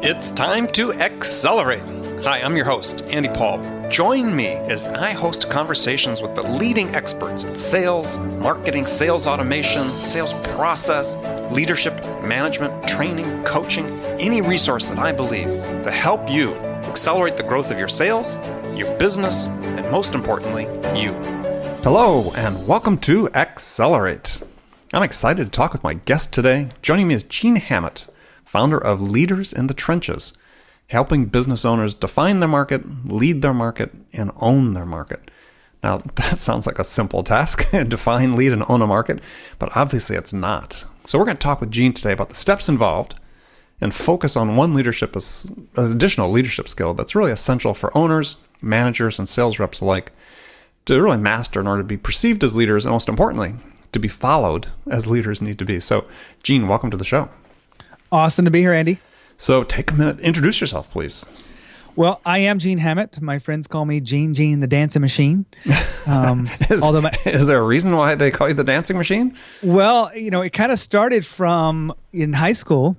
It's time to accelerate. Hi, I'm your host, Andy Paul. Join me as I host conversations with the leading experts in sales, marketing, sales automation, sales process, leadership, management, training, coaching, any resource that I believe to help you accelerate the growth of your sales, your business, and most importantly, you. Hello, and welcome to Accelerate. I'm excited to talk with my guest today. Joining me is Gene Hammett, founder of Leaders in the Trenches, helping business owners define their market, lead their market, and own their market. Now, that sounds like a simple task, define, lead, and own a market, but obviously it's not. So we're going to talk with Gene today about the steps involved and focus on one additional leadership skill that's really essential for owners, managers, and sales reps alike to really master in order to be perceived as leaders, and most importantly, to be followed as leaders need to be. So, Gene, welcome to the show. Awesome to be here, Andy. So take a minute, introduce yourself, please. Well, I am Gene Hammett. My friends call me Gene the Dancing Machine. Is there a reason why they call you the Dancing Machine? Well, it kind of started from in high school.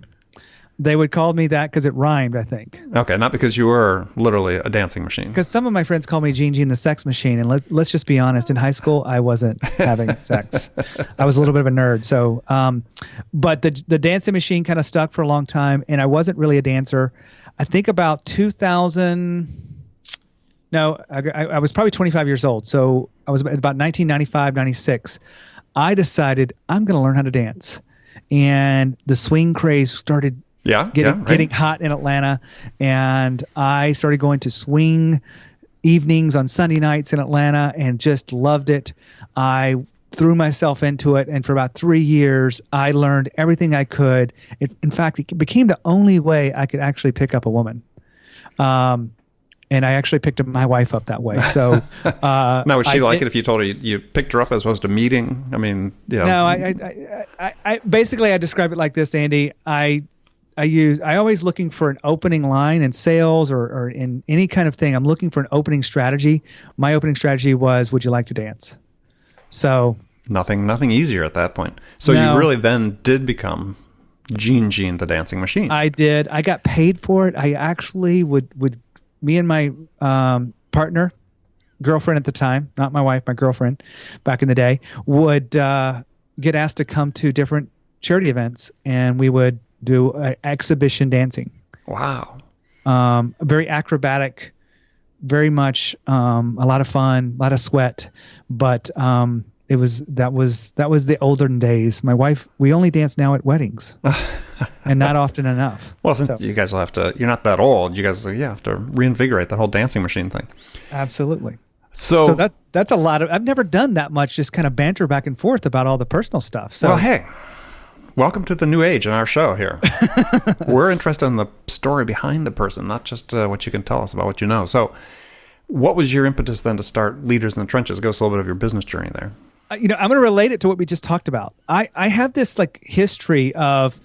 They would call me that because it rhymed, I think. Okay, not because you were literally a dancing machine. Because some of my friends call me Gene the Sex Machine, and let's just be honest. In high school, I wasn't having sex. I was a little bit of a nerd. So, but the Dancing Machine kind of stuck for a long time, and I wasn't really a dancer. I think about 2000. No, I was probably 25 years old. So I was about 1995, 96. I decided I'm going to learn how to dance, and the swing craze started getting hot in Atlanta, and I started going to swing evenings on Sunday nights in Atlanta and just loved it. I threw myself into it, and for about 3 years, I learned everything I could. In fact, it became the only way I could actually pick up a woman. And I actually picked my wife up that way. So now, would she like it if you told her you picked her up as opposed to meeting? I mean, No, I basically I describe it like this, Andy. I always looking for an opening line in sales or in any kind of thing. I'm looking for an opening strategy. My opening strategy was, would you like to dance? So nothing easier at that point. So you really then did become Gene the Dancing Machine. I did. I got paid for it. I actually would me and my partner, girlfriend at the time, not my wife, my girlfriend back in the day, would get asked to come to different charity events, and we would do exhibition dancing. Wow. Very acrobatic, very much a lot of fun, a lot of sweat, but that was the olden days. My wife, we only dance now at weddings, and not often enough. Well, since you guys will have to, you're not that old, you guys have to reinvigorate the whole dancing machine thing. Absolutely. So that's a lot of. I've never done that much, just kind of banter back and forth about all the personal stuff. So, well, hey. Welcome to the new age in our show here. We're interested in the story behind the person, not just what you can tell us about what you know. So what was your impetus then to start Leaders in the Trenches? Give us a little bit of your business journey there. I'm going to relate it to what we just talked about. I have this history of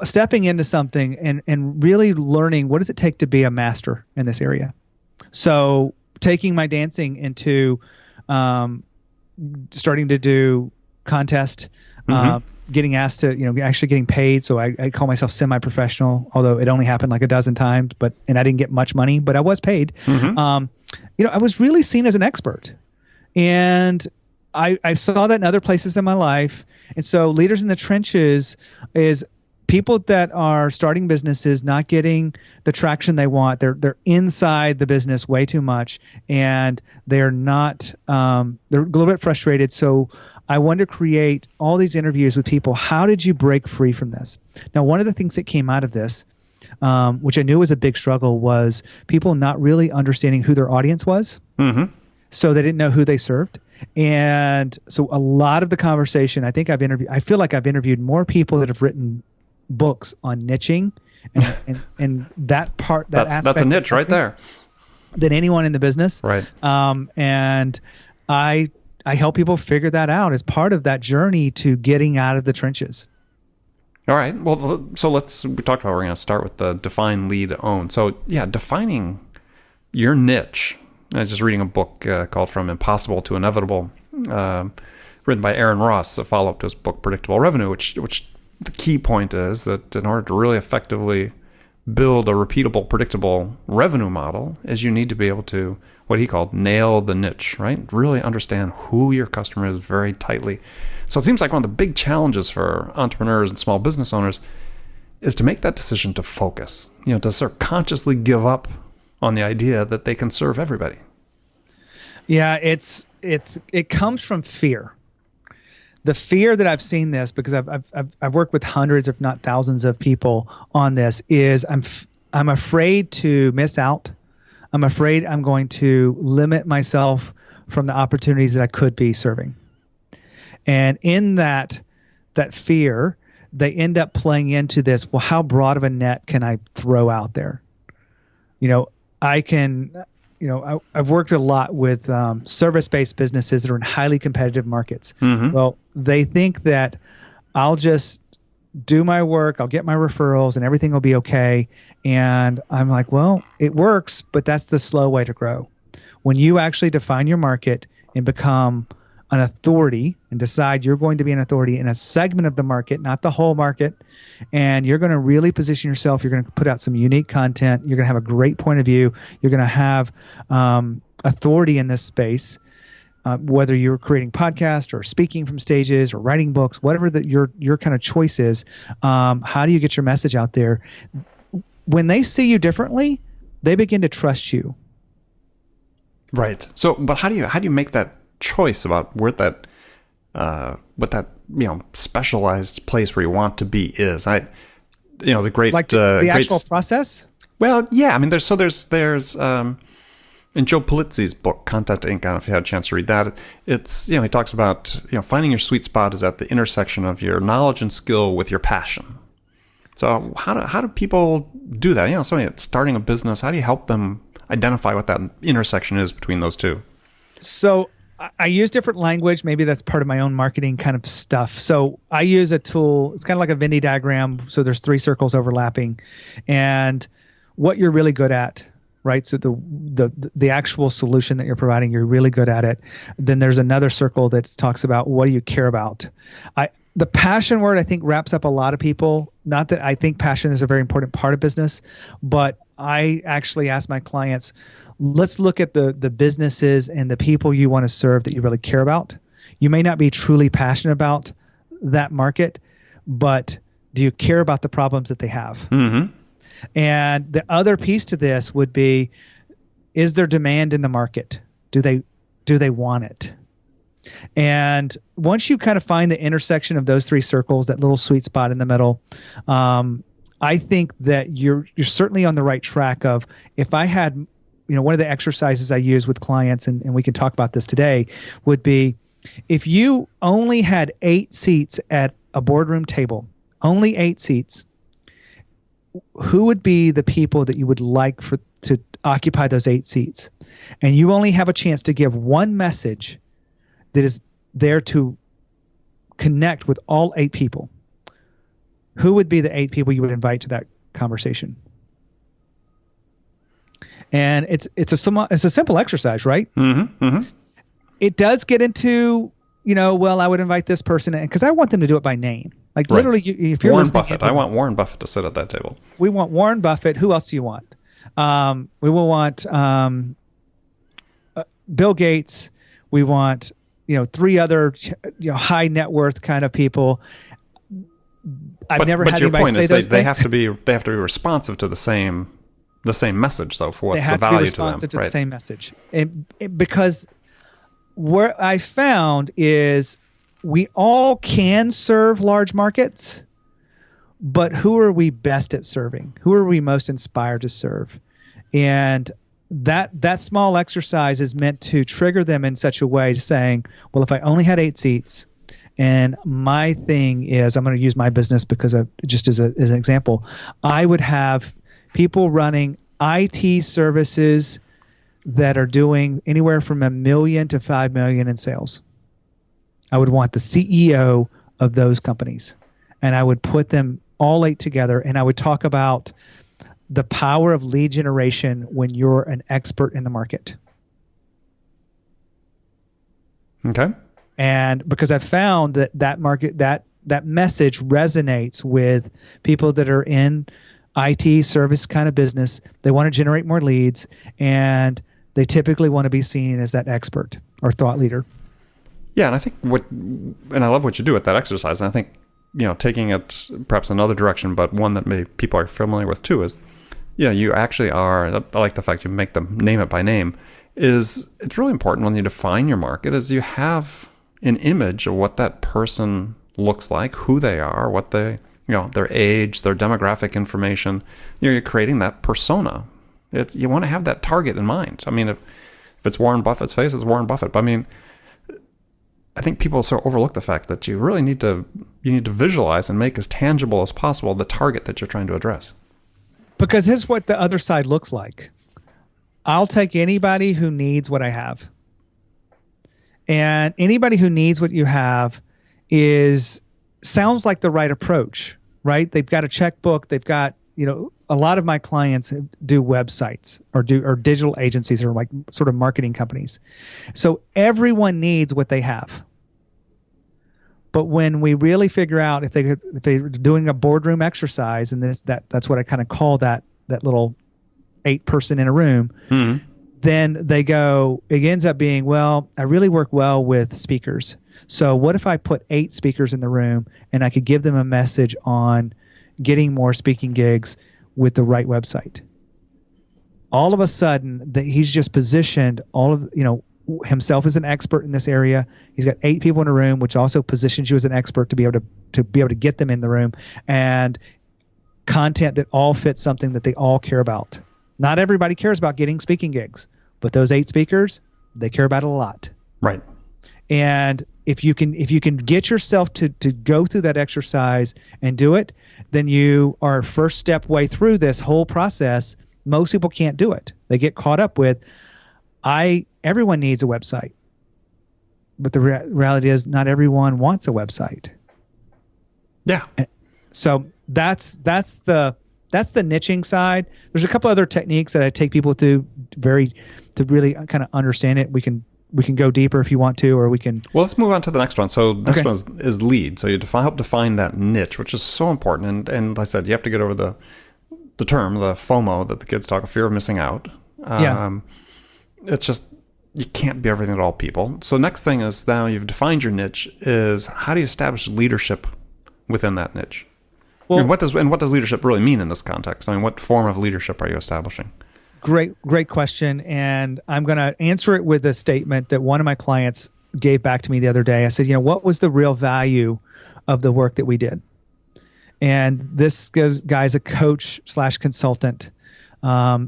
stepping into something and really learning what does it take to be a master in this area. So taking my dancing into starting to do contest, getting asked to, actually getting paid. So I call myself semi-professional, although it only happened like a dozen times, and I didn't get much money, but I was paid. I was really seen as an expert, and I saw that in other places in my life. And so Leaders in the Trenches is people that are starting businesses, not getting the traction they want. They're inside the business way too much, and they're not, they're a little bit frustrated. So I wanted to create all these interviews with people. How did you break free from this? Now, one of the things that came out of this, which I knew was a big struggle, was people not really understanding who their audience was. So they didn't know who they served. And so a lot of the conversation, I feel like I've interviewed more people that have written books on niching and that part, that's a niche right there, than anyone in the business. Right. And I help people figure that out as part of that journey to getting out of the trenches. All right. Well, so we talked about, we're going to start with the define, lead, own. So defining your niche. I was just reading a book called From Impossible to Inevitable, written by Aaron Ross, a follow-up to his book Predictable Revenue, which the key point is that in order to really effectively build a repeatable, predictable revenue model is you need to be able to, what he called, nail the niche, right? Really understand who your customer is very tightly. So it seems like one of the big challenges for entrepreneurs and small business owners is to make that decision to focus, to sort of consciously give up on the idea that they can serve everybody. Yeah, it comes from fear. The fear that I've seen this, because I've worked with hundreds, if not thousands, of people on this, is I'm afraid to miss out. I'm afraid I'm going to limit myself from the opportunities that I could be serving. And in that fear, they end up playing into this. Well, how broad of a net can I throw out there? I've worked a lot with service-based businesses that are in highly competitive markets. Mm-hmm. Well, they think that I'll just do my work, I'll get my referrals, and everything will be okay. And I'm like, well, it works, but that's the slow way to grow. When you actually define your market and become an authority and decide you're going to be an authority in a segment of the market, not the whole market, and you're going to really position yourself, you're going to put out some unique content, you're going to have a great point of view, you're going to have authority in this space, whether you're creating podcasts or speaking from stages or writing books, whatever your kind of choice is, how do you get your message out there? When they see you differently, they begin to trust you. Right. So, but how do you make that choice about where that what that specialized place where you want to be is? The great the actual process. Well, yeah. I mean, there's in Joe Pulizzi's book Content Inc. I don't know if you had a chance to read that. It's he talks about finding your sweet spot is at the intersection of your knowledge and skill with your passion. So how do people do that? Somebody that's starting a business, how do you help them identify what that intersection is between those two? So I use different language. Maybe that's part of my own marketing kind of stuff. So I use a tool. It's kind of like a Venn diagram. So there's 3 circles overlapping, and what you're really good at, right? So the actual solution that you're providing, you're really good at it. Then there's another circle that talks about what do you care about. The passion word, I think, wraps up a lot of people. Not that I think passion is a very important part of business, but I actually ask my clients, let's look at the businesses and the people you want to serve that you really care about. You may not be truly passionate about that market, but do you care about the problems that they have? Mm-hmm. And the other piece to this would be, is there demand in the market? Do they want it? And once you kind of find the intersection of those 3 circles, that little sweet spot in the middle, I think that you're certainly on the right track of, if I had, one of the exercises I use with clients, and we can talk about this today, would be, if you only had 8 seats at a boardroom table, only 8 seats, who would be the people that you would like to occupy those 8 seats? And you only have a chance to give one message that is there to connect with all 8 people. Who would be the 8 people you would invite to that conversation? And it's a simple exercise, right? Mm-hmm, mm-hmm. It does get into, well, I would invite this person in because I want them to do it by name. Like, right. Literally, if you're Warren Buffett, I want Warren Buffett to sit at that table. We want Warren Buffett. Who else do you want? We will want Bill Gates. We want 3 other high net worth kind of people. I've never had anybody say those things. They have to be responsive to the same message, though, for what's the value to them. They have to be responsive to the same message. Because what I found is we all can serve large markets, but who are we best at serving? Who are we most inspired to serve? And that small exercise is meant to trigger them in such a way to saying, well, if I only had 8 seats, and my thing is, I'm going to use my business because just as an example, I would have people running IT services that are doing anywhere from $1 million to $5 million in sales. I would want the CEO of those companies, and I would put them all 8 together, and I would talk about the power of lead generation when you're an expert in the market. Okay. And because I've found that market, that message resonates with people that are in IT service kind of business. They want to generate more leads, and they typically want to be seen as that expert or thought leader. Yeah, and I think and I love what you do with that exercise. And I think, taking it perhaps another direction, but one that maybe people are familiar with too, is, you actually are, I like the fact you make them name it by name, it's really important when you define your market is you have an image of what that person looks like, who they are, what they, their age, their demographic information. You're creating that persona. You want to have that target in mind. I mean, if it's Warren Buffett's face, it's Warren Buffett. But I mean, I think people sort of overlook the fact that you really need to visualize and make as tangible as possible the target that you're trying to address. Because here's what the other side looks like. I'll take anybody who needs what I have. And anybody who needs what you have sounds like the right approach, right? They've got a checkbook. They've got, a lot of my clients do websites or digital agencies or like sort of marketing companies. So everyone needs what they have. But when we really figure out if they're doing a boardroom exercise, and that's what I kind of call that little 8-person in a room, mm-hmm. Then they go, it ends up being, well, I really work well with speakers. So what if I put 8 speakers in the room and I could give them a message on getting more speaking gigs with the right website? All of a sudden, he's just positioned himself as an expert in this area. He's got 8 people in a room, which also positions you as an expert to be able to get them in the room, and content that all fits something that they all care about. Not everybody cares about getting speaking gigs, but those 8 speakers, they care about it a lot. Right. And if you can get yourself to go through that exercise and do it, then you are first step way through this whole process. Most people can't do it. They get caught up with, everyone needs a website. But the reality is not everyone wants a website. Yeah. So that's the niching side. There's a couple other techniques that I take people to really kind of understand it. We can go deeper if you want to, or we can. Well, let's move on to the next one. So the next one is lead. So you help define that niche, which is so important. And like I said, you have to get over the term, the FOMO that the kids talk, fear of missing out. It's just, you can't be everything to all people. So next thing is, now you've defined your niche, is how do you establish leadership within that niche? Well, and what does leadership really mean in this context? I mean, what form of leadership are you establishing? Great question. And I'm going to answer it with a statement that one of my clients gave back to me the other day. I said, what was the real value of the work that we did? And this guy's a coach / consultant.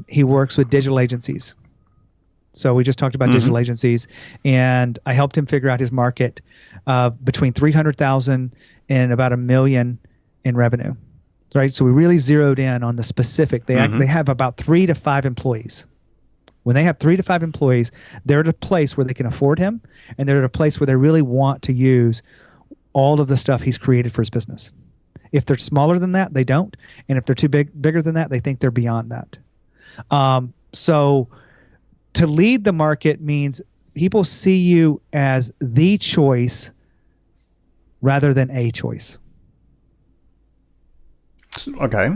He works with digital agencies. So we just talked about mm-hmm. digital agencies, and I helped him figure out his market between 300,000 and about $1 million in revenue. Right, so we really zeroed in on the specific. They have about 3 to 5 employees. When they have 3 to 5 employees, they're at a place where they can afford him, and they're at a place where they really want to use all of the stuff he's created for his business. If they're smaller than that, they don't, and if they're bigger than that, they think they're beyond that. So to lead the market means people see you as the choice rather than a choice. Okay.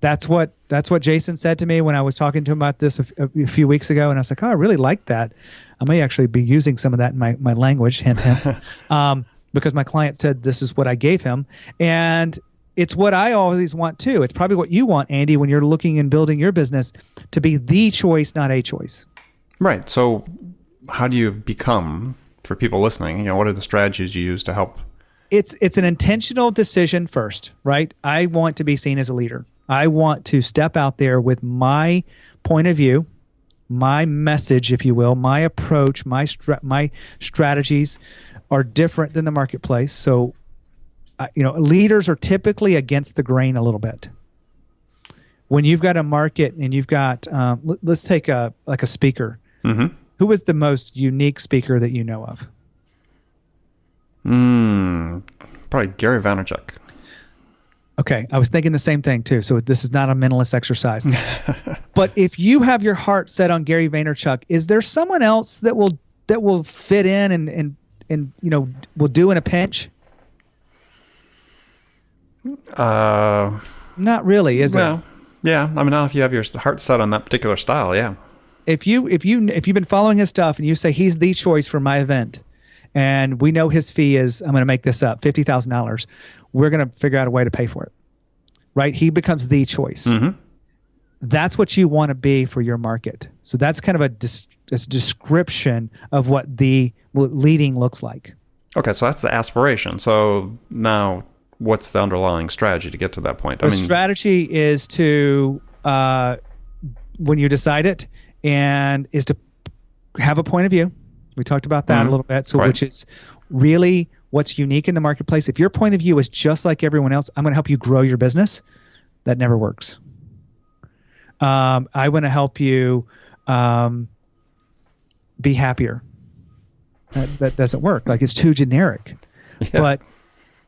That's what Jason said to me when I was talking to him about this a few weeks ago, and I was like, I really like that. I may actually be using some of that in my language, hint, because my client said this is what I gave him, and it's what I always want too. It's probably what you want, Andy, when you're looking and building your business, to be the choice, not a choice. Right. So how do you become, for people listening, what are the strategies you use to help? It's an intentional decision first, right? I want to be seen as a leader. I want to step out there with my point of view, my message, if you will, my approach, my strategies are different than the marketplace. So, leaders are typically against the grain a little bit. When you've got a market and you've got, let's take a speaker. Mm-hmm. Who is the most unique speaker that you know of? Probably Gary Vaynerchuk. Okay, I was thinking the same thing too. So this is not a mentalist exercise. But if you have your heart set on Gary Vaynerchuk, is there someone else that will fit in and will do in a pinch? Not really, is it? Yeah. I mean, now if you have your heart set on that particular style, yeah. If you've been following his stuff and you say he's the choice for my event, and we know his fee is, I'm going to make this up, $50,000, we're going to figure out a way to pay for it, right? He becomes the choice. Mm-hmm. That's what you want to be for your market. So that's kind of a description of what leading looks like. Okay, so that's the aspiration. So now what's the underlying strategy to get to that point? The strategy is to, when you decide it, and is to have a point of view. We talked about that a little bit. So which is really what's unique in the marketplace. If your point of view is just like everyone else, I'm going to help you grow your business. That never works. I want to help you be happier. That doesn't work. Like, it's too generic. Yeah.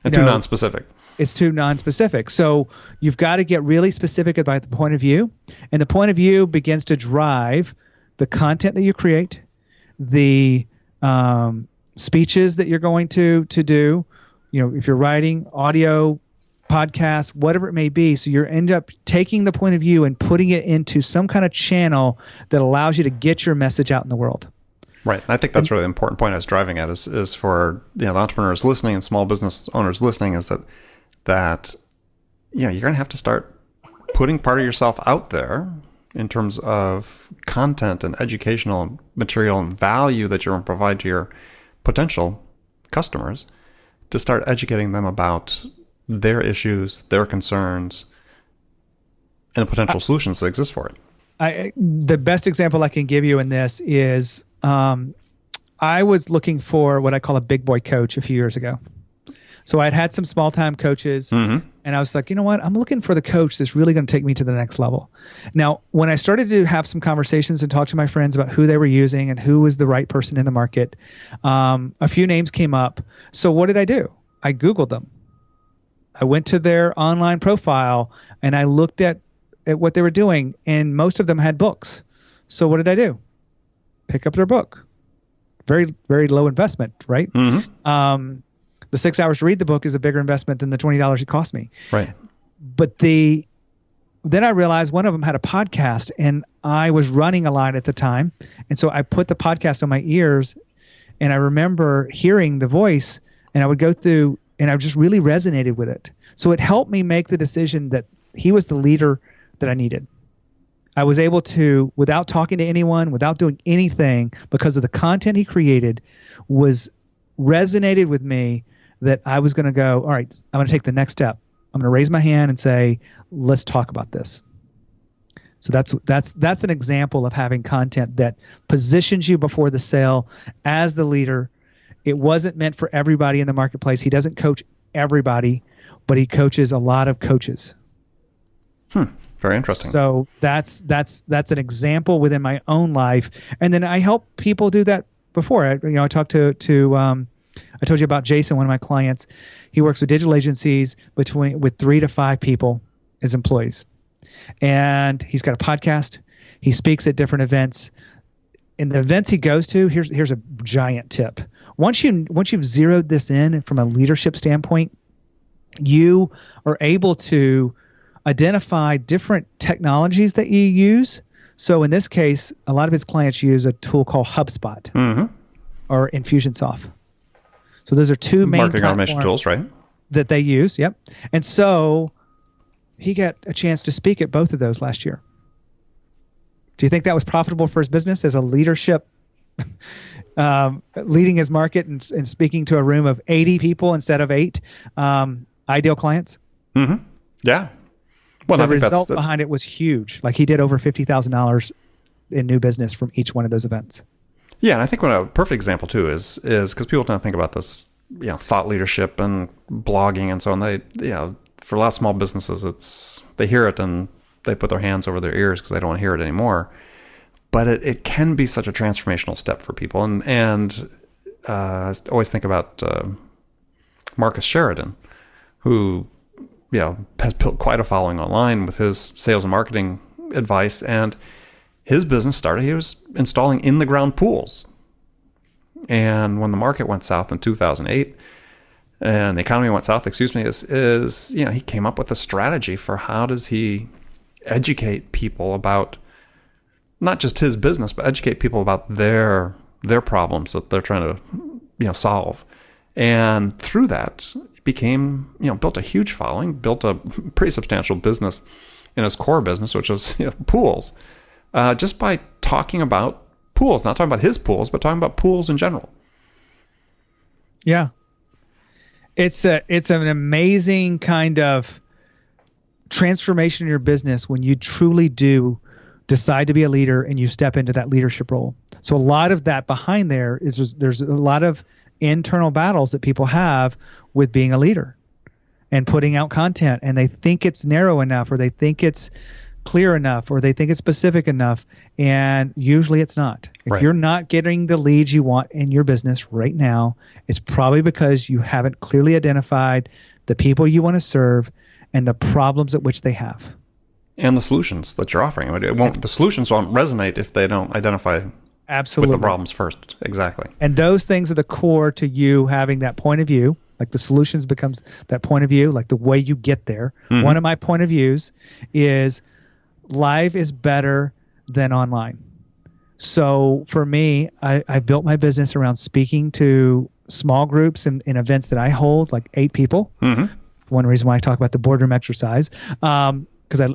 And too non-specific. It's too non-specific. So you've got to get really specific about the point of view. And the point of view begins to drive the content that you create, the speeches that you're going to do, if you're writing audio, podcast, whatever it may be. So you end up taking the point of view and putting it into some kind of channel that allows you to get your message out in the world. Right. I think that's really the important point I was driving at is for the entrepreneurs listening and small business owners listening, is that you're going to have to start putting part of yourself out there in terms of content and educational material and value that you're going to provide to your potential customers, to start educating them about their issues, their concerns, and the potential solutions that exist for it. The best example I can give you in this is I was looking for what I call a big boy coach a few years ago. So I'd had some small time coaches, and I was like, you know what? I'm looking for the coach that's really going to take me to the next level. Now, when I started to have some conversations and talk to my friends about who they were using and who was the right person in the market, a few names came up. So what did I do? I Googled them. I went to their online profile and I looked at what they were doing, and most of them had books. So what did I do? Pick up their book. Very, very low investment, right? Mm-hmm. The 6 hours to read the book is a bigger investment than the $20 it cost me. Right. But then I realized one of them had a podcast, and I was running a lot at the time. And so I put the podcast on my ears, and I remember hearing the voice, and I would go through, and I just really resonated with it. So it helped me make the decision that he was the leader that I needed. I was able to, without talking to anyone, without doing anything, because of the content he created, resonated with me, that I was going to go, all right, I'm going to take the next step. I'm going to raise my hand and say, let's talk about this. So that's an example of having content that positions you before the sale as the leader. It wasn't meant for everybody in the marketplace. He doesn't coach everybody, but he coaches a lot of coaches. Very interesting. So that's an example within my own life. And then I help people do that before. I talked to I told you about Jason, one of my clients. He works with digital agencies with 3 to 5 people as employees. And he's got a podcast. He speaks at different events. In the events he goes to, here's a giant tip. Once you've zeroed this in from a leadership standpoint, you are able to identify different technologies that you use. So in this case, a lot of his clients use a tool called HubSpot or Infusionsoft. So those are 2 main marketing automation tools, right? That they use. Yep. And so he got a chance to speak at both of those last year. Do you think that was profitable for his business as a leadership, leading his market and speaking to a room of 80 people instead of 8 ideal clients? Mm-hmm. Yeah. Well, the result behind it was huge. Like, he did over $50,000 in new business from each one of those events. Yeah, and I think a perfect example too is because people don't think about this, thought leadership and blogging and so on. They, for a lot of small businesses, they hear it and they put their hands over their ears because they don't want to hear it anymore. But it can be such a transformational step for people. And I always think about Marcus Sheridan, who has built quite a following online with his sales and marketing advice, and his business started, he was installing in-the-ground pools. And when the market went south in 2008, and the economy went south, he came up with a strategy for how does he educate people about not just his business, but educate people about their problems that they're trying to solve. And through that, became built a huge following, built a pretty substantial business in his core business, which was pools, just by talking about pools, not talking about his pools, but talking about pools in general. Yeah. It's an amazing kind of transformation in your business when you truly do decide to be a leader and you step into that leadership role. So a lot of that behind there is there's a lot of internal battles that people have with being a leader and putting out content, and they think it's narrow enough, or they think it's clear enough, or they think it's specific enough, and usually it's not. If you're not getting the leads you want in your business right now, it's probably because you haven't clearly identified the people you want to serve and the problems at which they have. And the solutions that you're offering. The solutions won't resonate if they don't identify absolutely with the problems first. Exactly. And those things are the core to you having that point of view. Like the solutions becomes that point of view, like the way you get there. Mm-hmm. One of my point of views is live is better than online. So for me, I built my business around speaking to small groups in events that I hold, like 8 people. Mm-hmm. One reason why I talk about the boardroom exercise, because I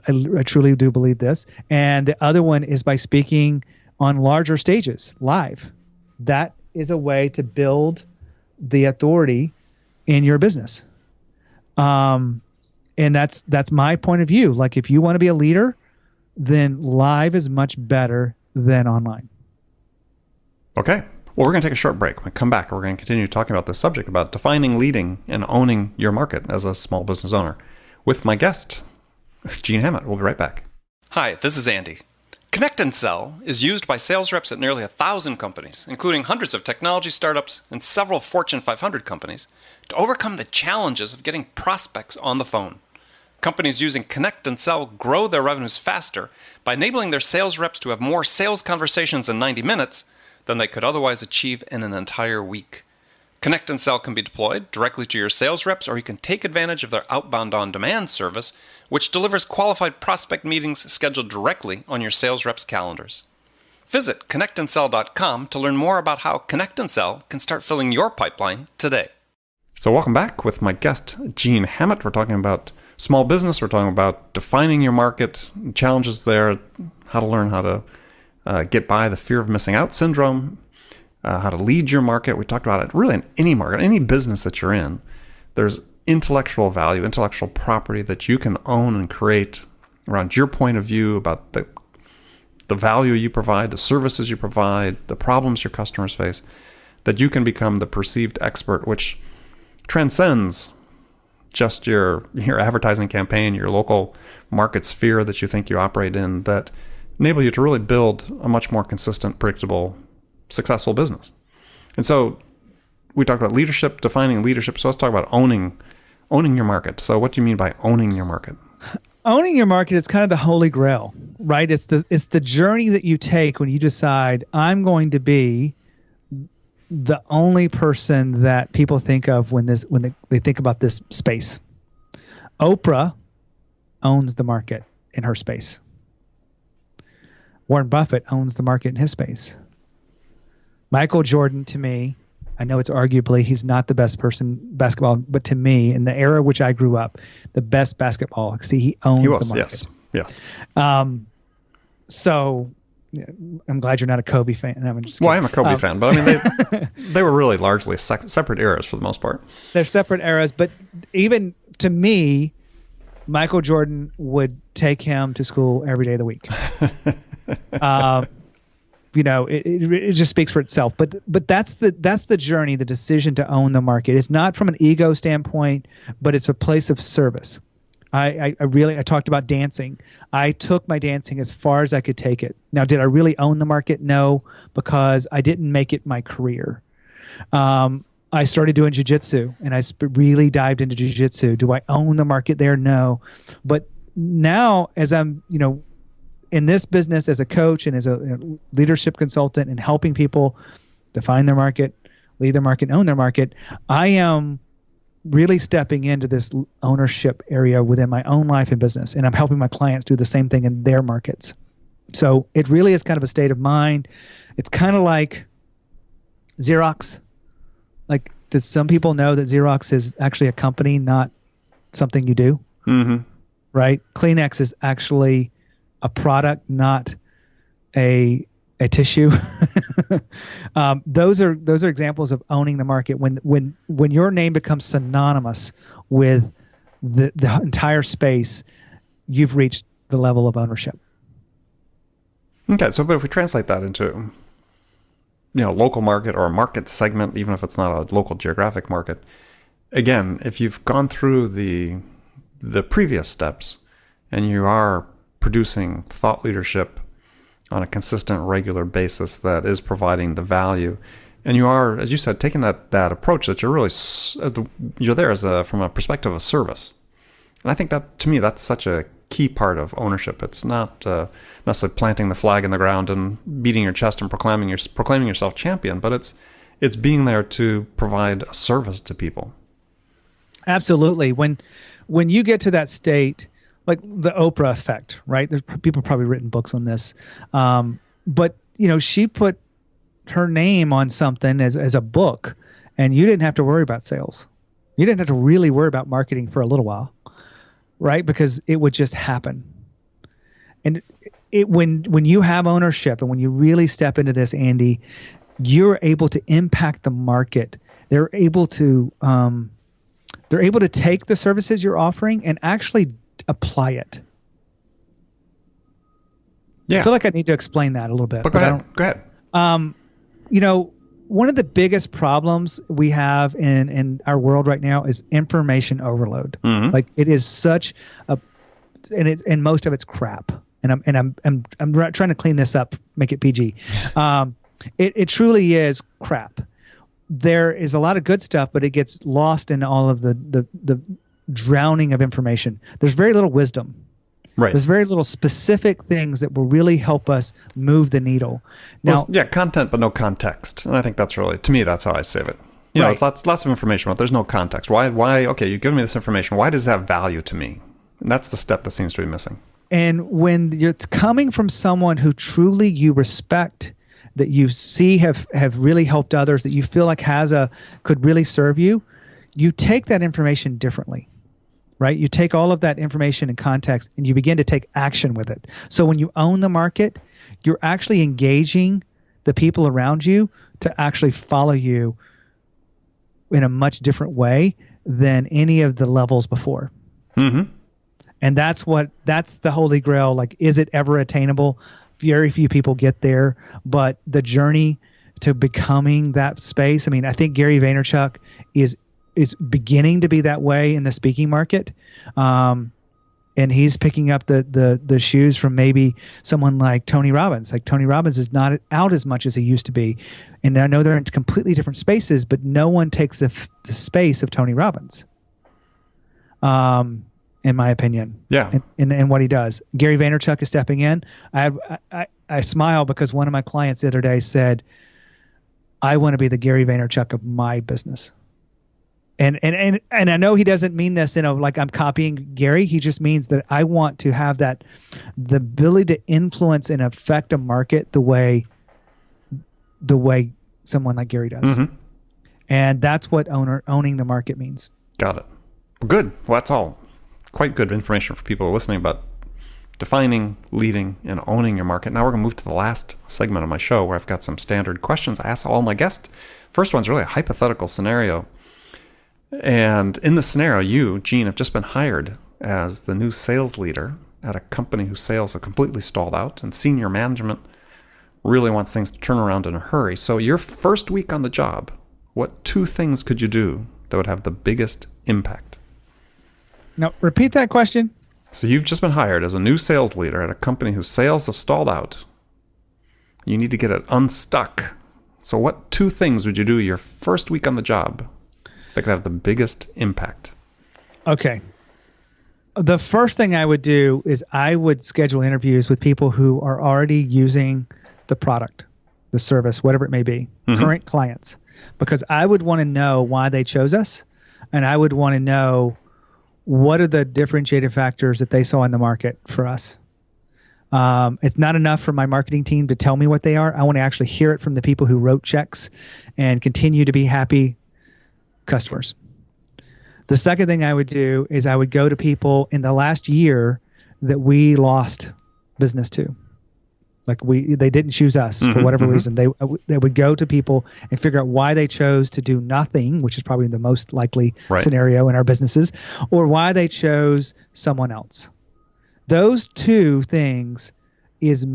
truly do believe this. And the other one is by speaking on larger stages, live. That is a way to build the authority in your business. And that's my point of view. Like if you want to be a leader, then live is much better than online. Okay. Well, we're going to take a short break. When we come back, we're going to continue talking about this subject, about defining, leading, and owning your market as a small business owner with my guest, Gene Hammett. We'll be right back. Hi, this is Andy. Connect and Sell is used by sales reps at nearly 1,000 companies, including hundreds of technology startups and several Fortune 500 companies, to overcome the challenges of getting prospects on the phone. Companies using Connect and Sell grow their revenues faster by enabling their sales reps to have more sales conversations in 90 minutes than they could otherwise achieve in an entire week. Connect and Sell can be deployed directly to your sales reps, or you can take advantage of their outbound on-demand service, which delivers qualified prospect meetings scheduled directly on your sales reps' calendars. Visit connectandsell.com to learn more about how Connect and Sell can start filling your pipeline today. So welcome back with my guest, Gene Hammett. We're talking about small business. We're talking about defining your market, challenges there, how to learn how to get by the fear of missing out syndrome, how to lead your market. We talked about it really in any market, any business that you're in. There's intellectual value, intellectual property that you can own and create around your point of view about the value you provide, the services you provide, the problems your customers face, that you can become the perceived expert, which transcends just your advertising campaign, your local market sphere that you think you operate in, that enable you to really build a much more consistent, predictable, successful business. And so we talked about leadership, defining leadership. So let's talk about owning your market. So what do you mean by owning your market? Owning your market is kind of the holy grail, right? It's the journey that you take when you decide, I'm going to be the only person that people think of when they think about this space. Oprah owns the market in her space. Warren Buffett owns the market in his space. Michael Jordan, to me, I know it's arguably he's not the best person basketball, but to me, in the era which I grew up, the best basketball. See, he owns the market. Yes. So I'm glad you're not a Kobe fan. Well, I am a Kobe fan, but I mean, they were really largely separate eras for the most part. They're separate eras, but even to me, Michael Jordan would take him to school every day of the week. It just speaks for itself. But that's the journey, the decision to own the market. It's not from an ego standpoint, but it's a place of service. I talked about dancing. I took my dancing as far as I could take it. Now, did I really own the market? No, because I didn't make it my career. I started doing jiu-jitsu, and I really dived into jiu-jitsu. Do I own the market there? No. But now, as I'm, in this business as a coach and as a leadership consultant and helping people define their market, lead their market, own their market, I am really stepping into this ownership area within my own life and business, and I'm helping my clients do the same thing in their markets. So it really is kind of a state of mind. It's kind of like Xerox. Like, does some people know that Xerox is actually a company, not something you do? Mm-hmm. Right? Kleenex is actually a product, not a tissue. Those are examples of owning the market. When your name becomes synonymous with the entire space, you've reached the level of ownership. Okay, so but if we translate that into local market or a market segment, even if it's not a local geographic market, again, if you've gone through the previous steps and you are producing thought leadership on a consistent, regular basis that is providing the value, and you are, as you said, taking that approach that you're really you're there from a perspective of service, and I think that, to me, that's such a key part of ownership. It's not necessarily planting the flag in the ground and beating your chest and proclaiming yourself champion, but it's being there to provide a service to people. Absolutely. When you get to that state, like the Oprah effect, right? There's people have probably written books on this, but she put her name on something as a book, and you didn't have to worry about sales. You didn't have to really worry about marketing for a little while, right? Because it would just happen. And when you have ownership and when you really step into this, Andy, you're able to impact the market. They're able to take the services you're offering and actually apply it. Yeah. I feel like I need to explain that a little bit. But go ahead. One of the biggest problems we have in our world right now is information overload. Mm-hmm. Like, it is such and most of it's crap. And I'm trying to clean this up, make it PG. It truly is crap. There is a lot of good stuff, but it gets lost in all of the drowning of information. There's very little wisdom. Right. There's very little specific things that will really help us move the needle. Now, content but no context, and I think that's really, to me, that's how I save it. Right. Lots of information, but there's no context. Why? Okay, you've given me this information. Why does that have value to me? And that's the step that seems to be missing. And when it's coming from someone who truly you respect, that you see have really helped others, that you feel like could really serve you, you take that information differently. Right? You take all of that information in context and you begin to take action with it. So when you own the market, you're actually engaging the people around you to actually follow you in a much different way than any of the levels before. Mm-hmm. And that's the holy grail. Like, is it ever attainable? Very few people get there, but the journey to becoming that space. I mean, I think Gary Vaynerchuk is beginning to be that way in the speaking market. And he's picking up the shoes from maybe someone like Tony Robbins. Like, Tony Robbins is not out as much as he used to be. And I know they're in completely different spaces, but no one takes the space of Tony Robbins, in my opinion. Yeah. And what he does. Gary Vaynerchuk is stepping in. I smile because one of my clients the other day said, I want to be the Gary Vaynerchuk of my business. And I know he doesn't mean this, like I'm copying Gary. He just means that I want to have the ability to influence and affect a market the way someone like Gary does. Mm-hmm. And that's what owning the market means. Got it. Good. Well, that's all quite good information for people listening about defining, leading, and owning your market. Now we're going to move to the last segment of my show where I've got some standard questions I ask all my guests. First one's really a hypothetical scenario. And in the scenario, you, Gene, have just been hired as the new sales leader at a company whose sales have completely stalled out, and senior management really wants things to turn around in a hurry. So your first week on the job, what 2 things could you do that would have the biggest impact? Now, repeat that question. So you've just been hired as a new sales leader at a company whose sales have stalled out. You need to get it unstuck. So what 2 things would you do your first week on the job that could have the biggest impact? Okay. The first thing I would do is I would schedule interviews with people who are already using the product, the service, whatever it may be, current clients, because I would want to know why they chose us. and I would want to know what are the differentiated factors that they saw in the market for us. It's not enough for my marketing team to tell me what they are. I want to actually hear it from the people who wrote checks and continue to be happy customers. The second thing I would do is I would go to people in the last year that we lost business to. Like they didn't choose us for whatever reason. They would go to people and figure out why they chose to do nothing, which is probably the most likely scenario in our businesses, or why they chose someone else. Those two things is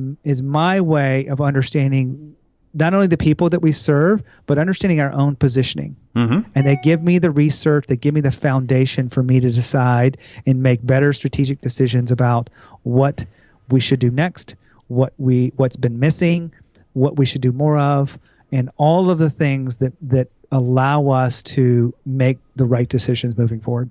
my way of understanding not only the people that we serve, but understanding our own positioning. And they give me the research, they give me the foundation for me to decide and make better strategic decisions about what we should do next, what's been missing, what we should do more of, and all of the things that allow us to make the right decisions moving forward.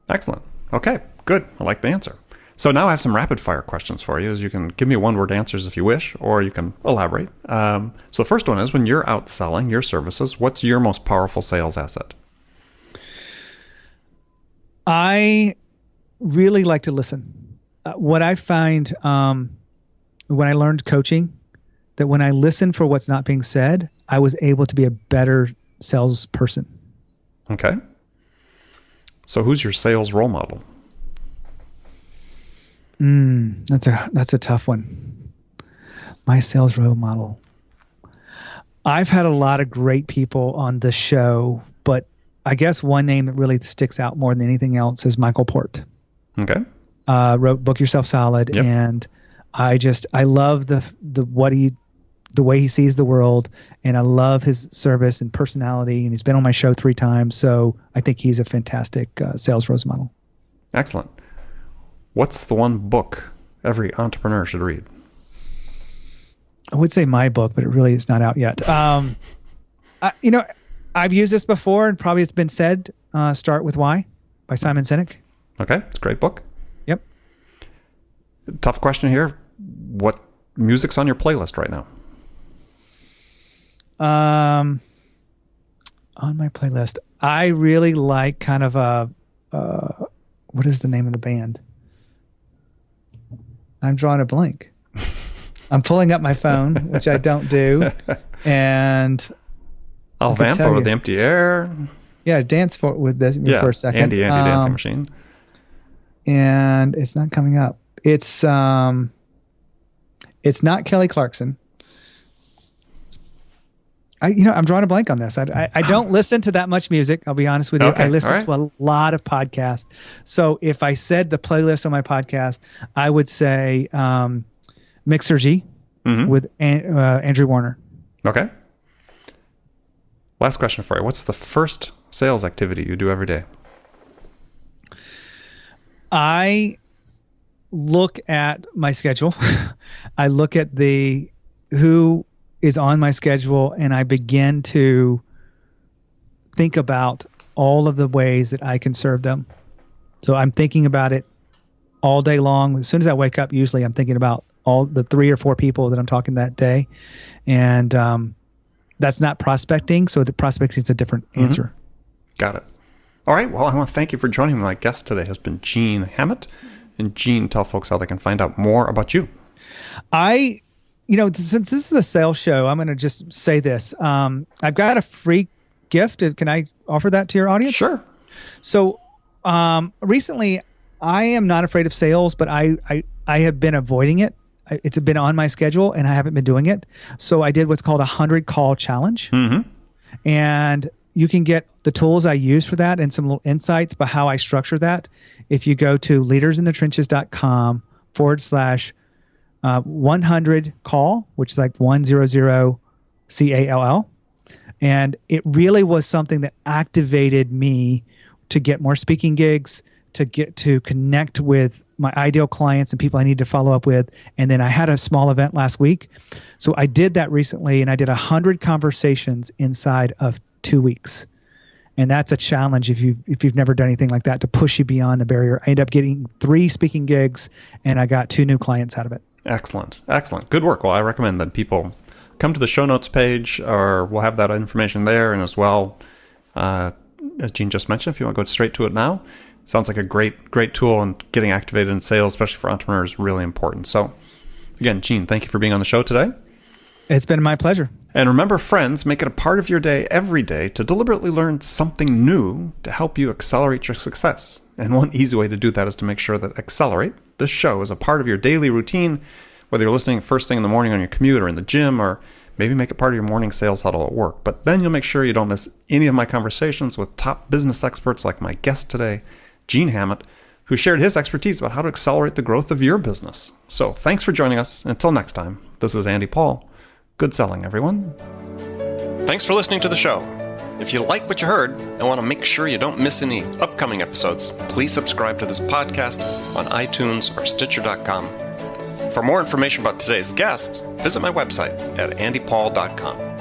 Excellent. Okay, good. I like the answer. So now I have some rapid fire questions for you, as you can give me one-word answers if you wish, or you can elaborate. So the first one is, when you're out selling your services, what's your most powerful sales asset? I really like to listen. What I find when I learned coaching, that when I listen for what's not being said, I was able to be a better salesperson. Okay. So who's your sales role model? That's a tough one. My sales role model. I've had a lot of great people on the show, but I guess one name that really sticks out more than anything else is Michael Port. Okay. Wrote Book Yourself Solid, Yep. and I love the way he sees the world, and I love his service and personality, and he's been on my show 3 times, so I think he's a fantastic sales role model. Excellent. What's the one book every entrepreneur should read? I would say my book, but it really is not out yet. I've used this before, and probably it's been said, Start With Why by Simon Sinek. Okay, it's a great book. Yep. Tough question here. What music's on your playlist right now? On my playlist, I really like kind of what is the name of the band? I'm drawing a blank. I'm pulling up my phone, which I don't do, and I'll vamp over the empty air. Yeah, dance with this for a second. Andy Dancing Machine. And it's not coming up. It's not Kelly Clarkson. I'm drawing a blank on this. I don't listen to that much music. I'll be honest with you. Okay, I listen all right. to a lot of podcasts. So if I said the playlist on my podcast, I would say Mixergy with Andrew Warner. Okay. Last question for you. What's the first sales activity you do every day? I look at my schedule. I look at who is on my schedule, and I begin to think about all of the ways that I can serve them. So I'm thinking about it all day long. As soon as I wake up, usually I'm thinking about all the 3 or 4 people that I'm talking that day. And that's not prospecting. So the prospecting is a different answer. Got it. All right. Well, I want to thank you for joining me. My guest today has been Gene Hammett. And Gene, tell folks how they can find out more about you. Since this is a sales show, I'm going to just say this. I've got a free gift. Can I offer that to your audience? Sure. So recently, I am not afraid of sales, but I have been avoiding it. It's been on my schedule, and I haven't been doing it. So I did what's called a 100-call challenge. And you can get the tools I use for that and some little insights about how I structure that if you go to leadersinthetrenches.com/100call, which is like 100 CALL. And it really was something that activated me to get more speaking gigs, to get to connect with my ideal clients and people I need to follow up with. And then I had a small event last week. So I did that recently, and I did 100 conversations inside of 2 weeks. And that's a challenge if you've never done anything like that, to push you beyond the barrier. I ended up getting 3 speaking gigs, and I got 2 new clients out of it. Excellent. Good work. Well, I recommend that people come to the show notes page, or we'll have that information there, and as well, as Gene just mentioned, if you want to go straight to it now, sounds like a great tool, and getting activated in sales, especially for entrepreneurs, is really important. So again, Gene, thank you for being on the show today. It's been my pleasure. And remember, friends, make it a part of your day every day to deliberately learn something new to help you accelerate your success. And one easy way to do that is to make sure that Accelerate, this show, is a part of your daily routine, whether you're listening first thing in the morning on your commute or in the gym, or maybe make it part of your morning sales huddle at work. But then you'll make sure you don't miss any of my conversations with top business experts like my guest today, Gene Hammett, who shared his expertise about how to accelerate the growth of your business. So thanks for joining us. Until next time, this is Andy Paul. Good selling, everyone. Thanks for listening to the show. If you like what you heard and want to make sure you don't miss any upcoming episodes, please subscribe to this podcast on iTunes or Stitcher.com. For more information about today's guest, visit my website at andypaul.com.